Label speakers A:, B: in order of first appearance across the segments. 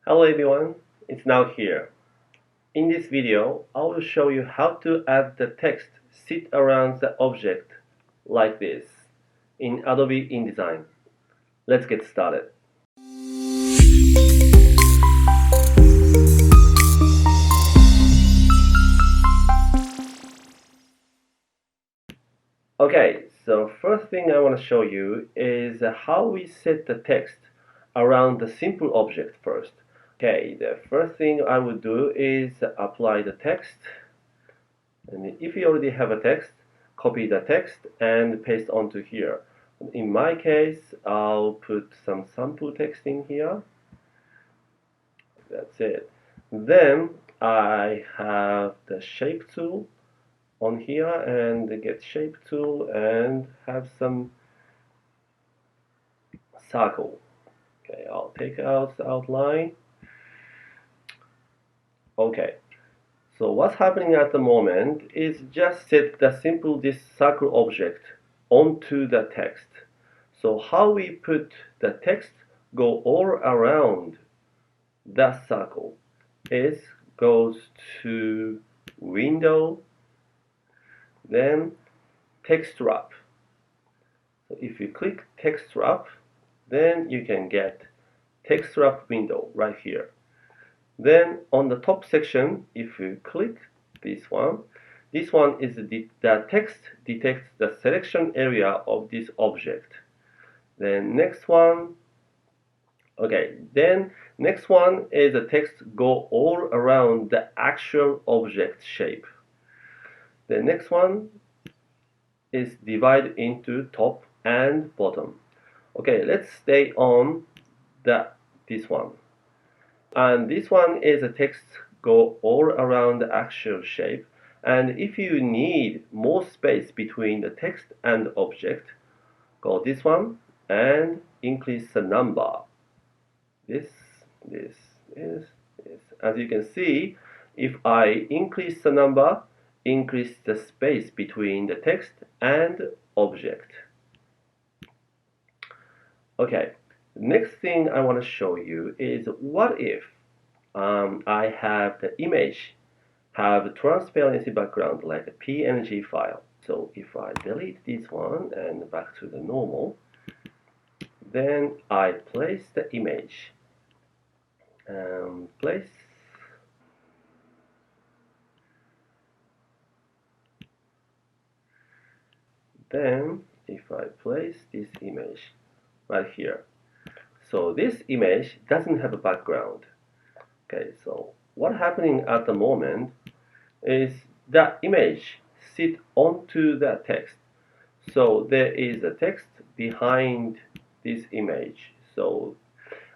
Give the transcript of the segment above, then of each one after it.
A: Hello everyone, it's Now here. In this video, I will show you how to add the text sit around the object like this in Adobe InDesign. Let's get started. Okay, so first thing I want to show you is how we set the text around the simple object first. Okay, the first thing I would do is apply the text, and if you already have a text, copy the text and paste onto here. In my case, I'll put some sample text in here. That's it. Then I have the shape tool on here and get shape tool and have some circle. Okay, I'll take out the outline. Okay, so what's happening at the moment is just set the simple this circle object onto the text. So how we put the text go all around that circle is goes to window, then Textwrap. So if you click Textwrap, then you can get Textwrap window right here. Then on the top section, if you click this one is the text detects the selection area of this object. Then next one, okay, then next one is the text go all around the actual object shape. The next one is divided into top and bottom. Okay, let's stay on this one. And this one is a text go all around the actual shape. And if you need more space between the text and object, go this one and increase the number. This. As you can see, if I increase the number, increase the space between the text and object. Okay, next thing I want to show you is what if I have the image have a transparency background like a PNG file. So if I delete this one and back to the normal, then I place the image place. Then if I place this image right here, so this image doesn't have a background. Okay, so what's happening at the moment is that image sit onto the text. So there is a text behind this image. So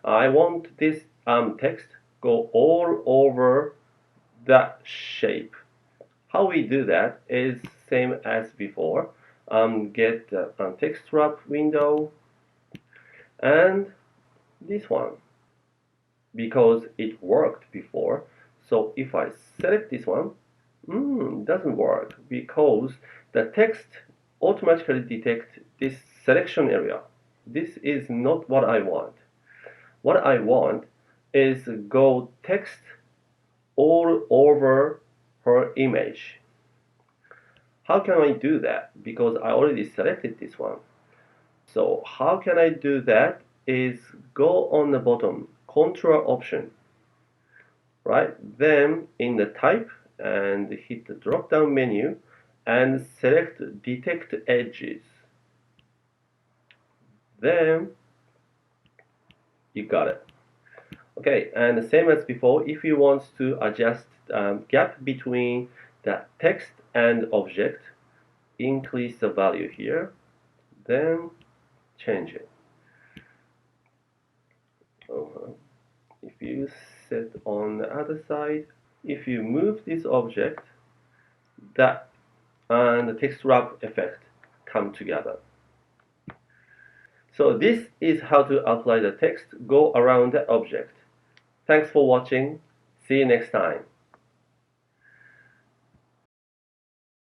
A: I want this text go all over that shape. How we do that is same as before. Get the Textwrap window and this one, because it worked before. So if I select this one, it doesn't work because the text automatically detects this selection area. This is not what I want. What I want is go text all over her image. How can I do that? Because I already selected this one. So how can I do that is go on the bottom, control option, right? Then in the type and hit the drop down menu and select detect edges. Then you got it. Okay, and the same as before, if you want to adjust gap between the text and object, increase the value here, then change it. If you set on the other side, if you move this object, that and the Textwrap effect come together. So this is how to apply the text go around the object. Thanks for watching. See you next time.